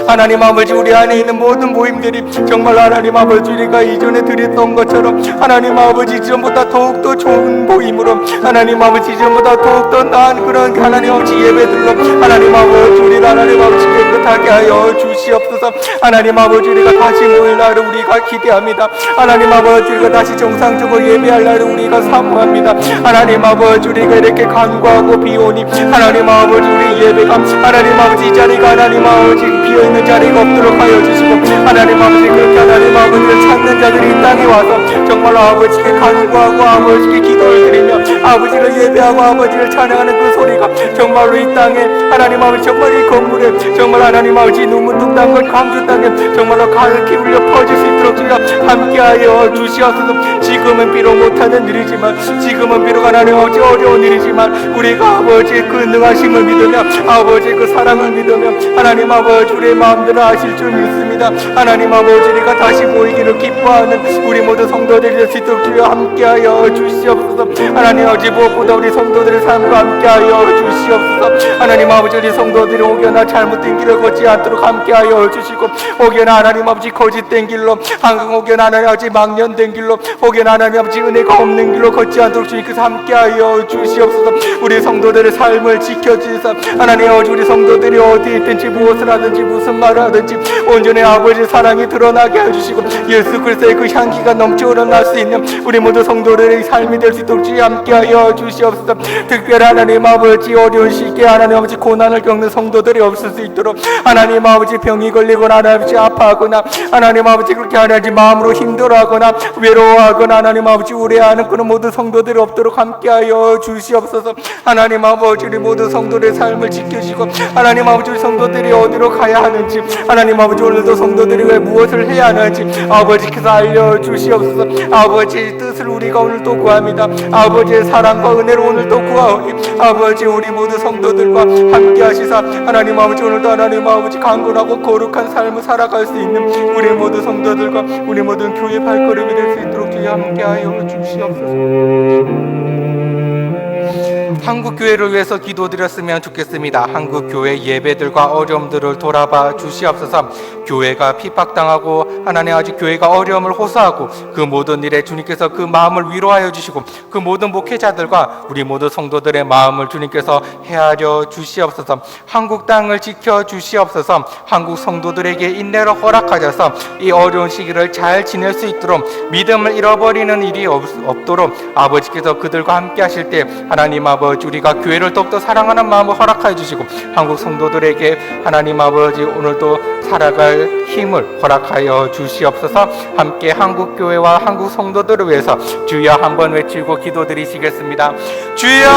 하나님 아버지 우리 안에 있는 모든 모임들이 정말 하나님 아버지 우리가 이전에 드렸던 것처럼 하나님 아버지 이전보다 더욱더 좋은 모임으로 하나님 아버지 이전보다 더욱더 나은 그런 하나님 아버지 예배들로 하나님 아버지 우리를 하나님 아버지 깨끗하게 하여 주시옵소서. 하나님 아버지 우리가 다시 모일 날을 우리가 기대합니다. 하나님 아버지 우리가 다시 정상적으로 예배할 날을 우리가 사모합니다. 하나님 아버지 우리가 이렇게 간구하고 비오니 하나님 아버지 우리 예배가 하나님 아버지 이 자리가 하나님 아버지 비어있는 자리가 없도록 하여 주시고 하나님 아버지 그렇게 하나님 아버지를 찾는 자들이 이 땅에 와서 정말로 아버지께 간구하고 아버지께 기도를 드리며 아버지를 예배하고 아버지를 찬양하는 그 소리가 정말로 이 땅에 하나님 아버지 정말 이 건물에 정말 하나님 아버지 눈문득 땅과 광주 땅에 정말로 가득히 울려 퍼질 수 있도록 주여 함께하여 주시옵소서. 지금은 비록 못하는 일이지만 지금은 비록 하나님 아버지 어려운 일이지만 우리가 아버지의 그 능하심을 믿으며 아버지의 그 사랑을 믿으며 하나님 아버지 우리의 마음대로 하실 줄 믿습니다. 하나님 아버지 우리가 다시 모이기를 기뻐하는 우리 모두 성도들이 될 수 있도록 주여 함께하여 주시옵소서. 하나님 아버지 무엇보다 우리 성도들의 삶과 함께하여 주시옵소서. 하나님 아버지 우리 성도들이 혹여나 잘못된 길을 걷지 않도록 함께하여 주시고 혹여나 하나님 아버지 거짓된 길로 혹여나 하나님 아버지 망년된 길로 혹여나 하나님 아버지 은혜가 없는 길로 걷지 않도록 주님께서 함께하여 주시옵소서. 우리 성도들의 삶을 지켜주시사 하나님 아버지 우리 성도들이 어디에 있든지 무엇을 하든지 무슨 말을 하든지 온전히 아버지 사랑이 드러나게 해주시고 예수 그리스도의 그 향기가 넘쳐 흘러날 수 있는 우리 모두 성도들의 삶이 될 수 있도록 주님 함께하여 주시옵소서. 특별히 하나님 아버지 어려운 시기에 하나님 아버지 고난을 겪는 성도들이 없을 수 있도록 하나님 아버지 병이 걸리거나 하나님 아버지 아파하거나 하나님 아버지 그렇게 하나님 마음으로 힘들어하거나 외로워하거나 하나님 아버지 우려하는 그런 모든 성도들이 없도록 함께하여 주시옵소서. 하나님 아버지 우리 모든 성도들의 삶을 지켜주시고 하나님 아버지 우리 성도들이 어디로 가야 하는지 하나님 아버지 오늘도 성도들이 왜 무엇을 해야 하는지 아버지께서 알려주시옵소서. 아버지의 뜻을 우리가 오늘도 구합니다. 아버지의 사랑과 은혜로 오늘도 구하오니 아버지 우리 모두 성도들과 함께 하시사 하나님 아버지 오늘도 하나님 아버지 강건하고 거룩한 삶을 살아갈 수 있는 우리 모두 성도들과 우리 모든 교회 발걸음이 될 수 있도록 주여 함께하여 주시옵소서. 한국 교회를 위해서 기도드렸으면 좋겠습니다. 한국 교회 예배들과 어려움들을 돌아봐 주시옵소서. 교회가 핍박당하고 하나님 아버지 교회가 어려움을 호소하고 그 모든 일에 주님께서 그 마음을 위로하여 주시고 그 모든 목회자들과 우리 모두 성도들의 마음을 주님께서 헤아려 주시옵소서. 한국 땅을 지켜 주시옵소서. 한국 성도들에게 인내를 허락하셔서 이 어려운 시기를 잘 지낼 수 있도록 믿음을 잃어버리는 일이 없도록 아버지께서 그들과 함께 하실 때 하나님 아버지 우리가 교회를 더욱더 사랑하는 마음을 허락하여 주시고 한국 성도들에게 하나님 아버지 오늘도 살아갈 힘을 허락하여 주시옵소서. 함께 한국 교회와 한국 성도들을 위해서 주여 한번 외치고 기도드리시겠습니다. 주여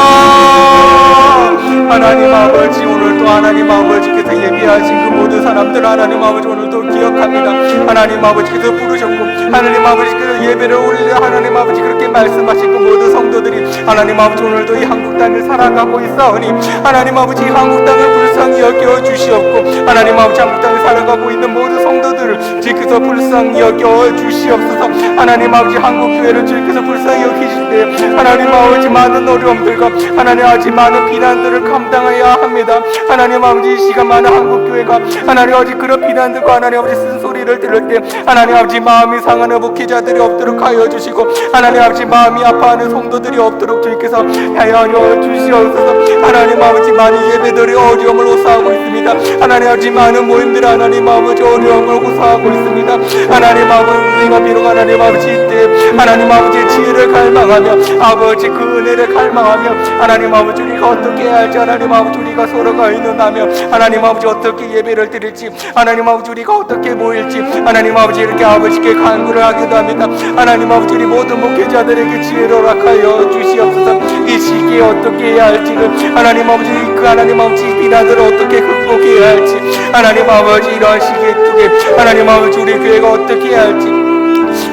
하나님 아버지 오늘도 하나님 아버지께서 예비하신 그 모든 사람들 하나님 아버지 오늘도 기억합니다. 하나님 아버지께서 부르셨고 하나님 아버지께서 예배를 올려 하나님 아버지 그렇게 말씀하신 그 모든 성도들이 하나님 아버지 오늘도 이 한국 땅을 살아가고 있사오니 하나님 아버지 한국 땅을 불쌍히 여겨 주시옵고 하나님 아버지 한국 땅을 살아가고 있는 모든 성도들을 주께서 불쌍히 여겨 주시옵소서. 하나님 아버지 한국 교회를 주께서 불쌍히 여기실 때 하나님 아버지 많은 어려움들과 하나님 아버지 많은 비난들을 감당해야 합니다. 하나님 아버지 이 시간 많은 한국 교회가 하나님 아버지 그런 비난들과 하나님 아버지 쓴소리를 들을 때 하나님 아버지 마음이 상하는 목회자들이 없도록 하여 주시고 하나님 아버지 마음이 아파하는 성도들이 없도록 주께서 하여 주시옵소서. 하나님 아버지 많은 예배들이 어려움을 호소하고 있습니다. 하나님 아버지 많은 모임들 하나님 아버지 어려움을 호소하고 있습니다. 하나님 아버지 우리가 비록 하나님 아버지 이때 하나님 아버지의 지혜를 갈망하며 아버지 그 은혜를 갈망하며 하나님 아버지 우리가 어떻게 해야 할지 하나님 아버지 우리가 서로가 의논하며 하나님 아버지 어떻게 예배를 드릴지 하나님 아버지 우리가 어떻게 모일지 하나님 아버지 이렇게 아버지께 간구를 하기도 합니다. 하나님 아버지 우리 모든 목회자들에게 지혜를 허락하여 주시옵소서. 이 시기에 어떻게 해야 할지를 하나님 아버지 그 하나님 아버지 비난들을 어떻게 극복해야 할지 하나님 아버지 이러한 시기에 하나님 아버지 우리 교회가 어떻게 해야 할지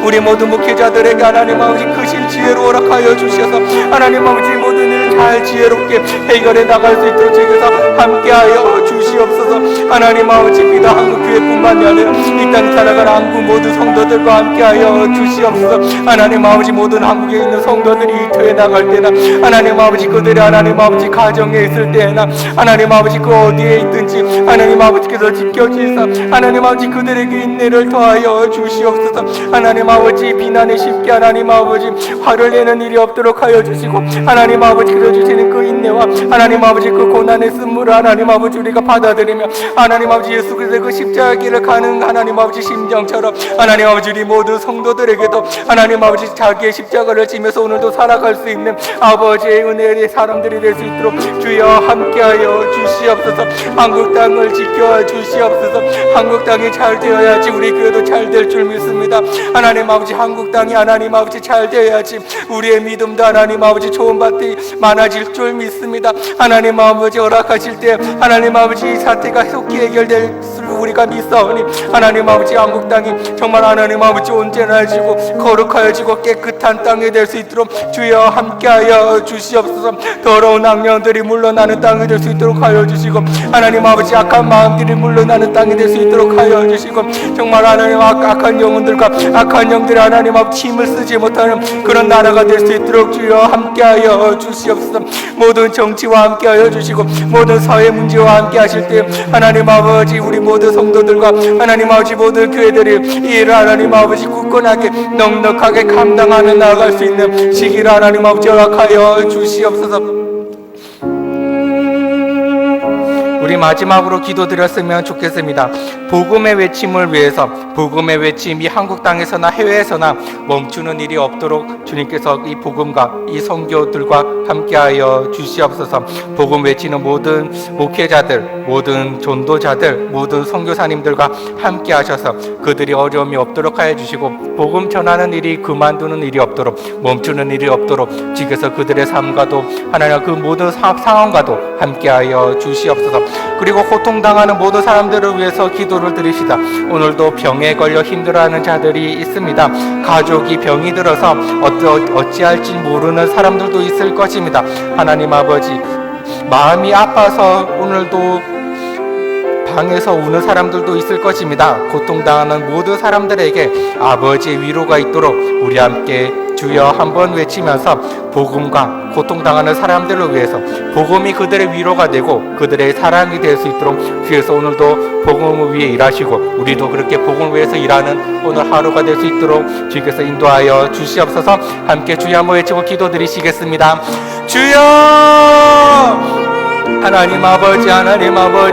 우리 모든 목회자들에게 하나님 아버지 크신 지혜로 허락하여 주셔서 하나님 아버지 모든 일을 잘 지혜롭게 해결해 나갈 수 있도록 주께서 함께하여 주시옵소서. 하나님 아버지 비단 한국교회뿐만이 아니라 이 땅 살아가는 한국 모든 성도들과 함께하여 주시옵소서. 하나님 아버지 모든 한국에 있는 성도들이 이터에 나갈 때나 하나님 아버지 그들이 하나님 아버지 가정에 있을 때나 하나님 아버지 그 어디에 있든지 하나님 아버지께서 지켜주시사 하나님 아버지 그들에게 인내를 더하여 주시옵소서. 하나님 아버지 비난에 쉽게 하나님 아버지 화를 내는 일이 없도록 하여 주시고 하나님 아버지께서 주시는 그 인내와 하나님 아버지 그 고난의 쓴물을 하나님 아버지 우리가 받아 감사드리며 하나님 아버지 예수 그리스도의 그 십자가 길을 가는 하나님 아버지 심정처럼 하나님 아버지 우리 모든 성도들에게도 하나님 아버지 자기의 십자가를 지면서 오늘도 살아갈 수 있는 아버지의 은혜의 사람들이 될 수 있도록 주여 함께하여 주시옵소서. 한국 땅을 지켜 주시옵소서. 한국 땅이 잘 되어야지 우리 교회도 잘 될 줄 믿습니다. 하나님 아버지 한국 땅이 하나님 아버지 잘 되어야지 우리의 믿음도 하나님 아버지 좋은 밭이 많아질 줄 믿습니다. 하나님 아버지 허락하실 때 하나님 아버지 이 사태가 속히 해결될 줄 우리가 믿사오니 하나님 아버지 한국 땅이 정말 하나님 아버지 온전해지고 거룩하여지고 깨끗한 땅이 될 수 있도록 주여 함께하여 주시옵소서. 더러운 악령들이 물러나는 땅이 될 수 있도록 하여 주시고 하나님 아버지 악한 마음들이 물러나는 땅이 될 수 있도록 하여 주시고 정말 하나님 악한 영혼들과 악한 영들이 하나님 아버지 힘을 쓰지 못하는 그런 나라가 될 수 있도록 주여 함께하여 주시옵소서. 모든 정치와 함께하여 주시고 모든 사회 문제와 함께하실 때 하나님 아버지 우리 모든 성도들과 하나님 아버지 모든 교회들이 이 일을 하나님 아버지 굳건하게 넉넉하게 감당하며 나아갈 수 있는 시기를 하나님 아버지 허락하여 주시옵소서. 우리 마지막으로 기도드렸으면 좋겠습니다. 복음의 외침을 위해서 복음의 외침이 한국 땅에서나 해외에서나 멈추는 일이 없도록 주님께서 이 복음과 이 선교들과 함께하여 주시옵소서. 복음 외치는 모든 목회자들, 모든 전도자들, 모든 선교사님들과 함께하셔서 그들이 어려움이 없도록 하여 주시고 복음 전하는 일이 그만두는 일이 없도록 멈추는 일이 없도록 주께서 그들의 삶과도 하나님 그 모든 상황과도 함께하여 주시옵소서. 그리고 고통당하는 모든 사람들을 위해서 기도를 드리시다. 오늘도 병에 걸려 힘들어하는 자들이 있습니다. 가족이 병이 들어서 어찌할지 모르는 사람들도 있을 것입니다. 하나님 아버지 마음이 아파서 오늘도 방에서 우는 사람들도 있을 것입니다. 고통당하는 모든 사람들에게 아버지의 위로가 있도록 우리 함께 주여 한번 외치면서 복음과 고통당하는 사람들을 위해서 복음이 그들의 위로가 되고 그들의 사랑이 될 수 있도록 주께서 오늘도 복음을 위해 일하시고 우리도 그렇게 복음을 위해서 일하는 오늘 하루가 될 수 있도록 주께서 인도하여 주시옵소서. 함께 주여 한번 외치고 기도드리시겠습니다. 주여 하나님 아버지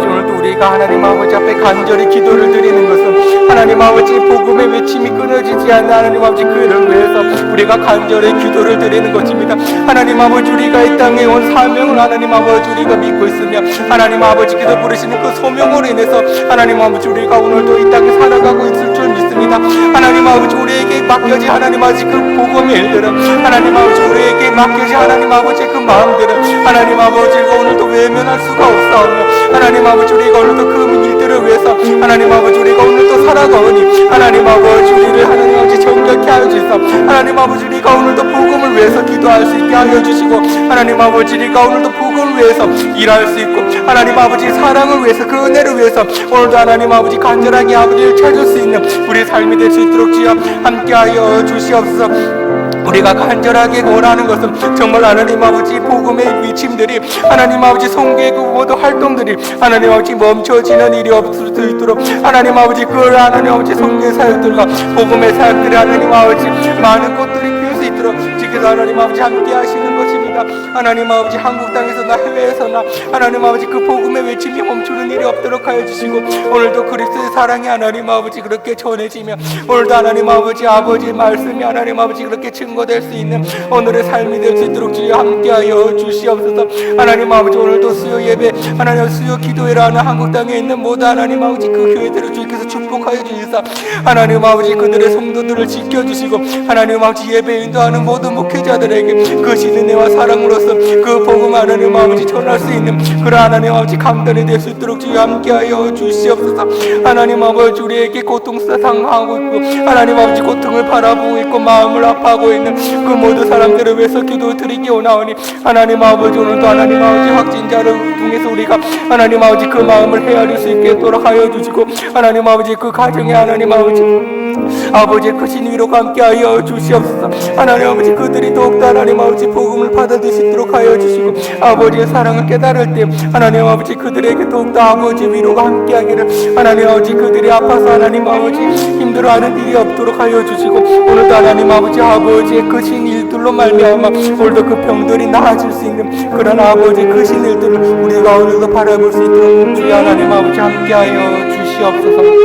오늘도 우리가 하나님 아버지 앞에 간절히 기도를 드리는 것은 하나님 아버지 복음의 외침이 끊어지지 않는 하나님 아버지 그를 위해서 우리가 간절히 기도를 드리는 것입니다. 하나님 아버지 우리가 이 땅에 온 사명을 하나님 아버지 우리가 믿고 있으며 하나님 아버지께서 부르시는 그 소명으로 인해서 하나님 아버지 우리가 오늘도 이 땅에 살아가고 있을 줄 믿습니다. 하나님 아버지 우리에게 맡겨진 하나님 아버지 그 복음의 일들은 하나님 아버지 우리에게 맡겨진 하나님 아버지 그 마음들은 하나님 아버지가 오늘도 외면할 수가 없사오며 하나님 아버지 우리가 오늘도 그 일들을 위해서 하나님 아버지 우리가 오늘도 살아가오니 하나님 아버지 우리를 하나님 아버지 정결케 하여 주시옵소서. 하나님 아버지 우리가 오늘도 복음을 위해서 기도할 수 있게 하여 주시고 하나님 아버지 우리가 오늘도 복음을 위해서 일할 수 있고 하나님 아버지 사랑을 위해서 그 은혜를 위해서 오늘도 하나님 아버지 간절하게 아버지를 찾을 수 있는 우리의 삶이 될 수 있도록 주여 함께하여 주시옵소서. 우리가 간절하게 원하는 것은 정말 하나님 아버지 복음의 위침들이 하나님 아버지 성교의 그 모든 활동들이 하나님 아버지 멈춰지는 일이 없을 수 있도록 하나님 아버지 그 하나님 아버지 성교의 사역들과 복음의 사역들이 하나님 아버지 많은 꽃들이 피울 수 있도록 지켜서 하나님 아버지 함께 하시는 것입니다. 하나님 아버지 한국 땅에서나 해외에서나 하나님 아버지 그 복음의 외침이 멈추는 일이 없도록 하여 주시고 오늘도 그리스도의 사랑이 하나님 아버지 그렇게 전해지며 오늘도 하나님 아버지의 말씀이 하나님 아버지 그렇게 증거될 수 있는 오늘의 삶이 될 수 있도록 주여 함께하여 주시옵소서. 하나님 아버지 오늘도 수요 예배 하나님 수요 기도회라는 한국 땅에 있는 모든 하나님 아버지 그 교회들을 주께서 축복하여 주시사 하나님 아버지 그들의 성도들을 지켜주시고 하나님 아버지 예배 인도하는 모든 목회자들에게 그 신은혜와 사랑으로서 그 복음 하나님 아버지 전할 수 있는 그런 하나님 아버지 강단이 될 수 있도록 주여 함께하여 주시옵소서. 하나님 아버지 우리에게 고통상하고 있고 하나님 아버지 고통을 바라보고 있고 마음을 아파하고 있는 그 모든 사람들을 위해서 기도드리기 원하오니 하나님 아버지 오늘도 하나님 아버지 확진자를 통해서 우리가 하나님 아버지 그 마음을 헤아릴 수 있게 도록 하여 주시고 하나님 아버지 그 가정에 하나님 아버지 아버지의 크신 위로가 함께하여 주시옵소서. 하나님 아버지, 그들이 더욱더 하나님 아버지 복음을 받아들일 수 있도록 하여 주시고, 아버지의 사랑을 깨달을 때 하나님 아버지 그들에게 더욱더 아버지 위로가 함께하기를, 하나님 아버지 그들이 아파서 하나님 아버지 힘들어하는 일이 없도록 하여 주시고, 오늘도 하나님 아버지의 크신 일들로 말미암아 오늘도 그 병들이 나아질 수 있는 그런 아버지 크신 일들을 우리가 오늘도 바라볼 수 있도록 주여 하나님 아버지 함께하여 주시옵소서.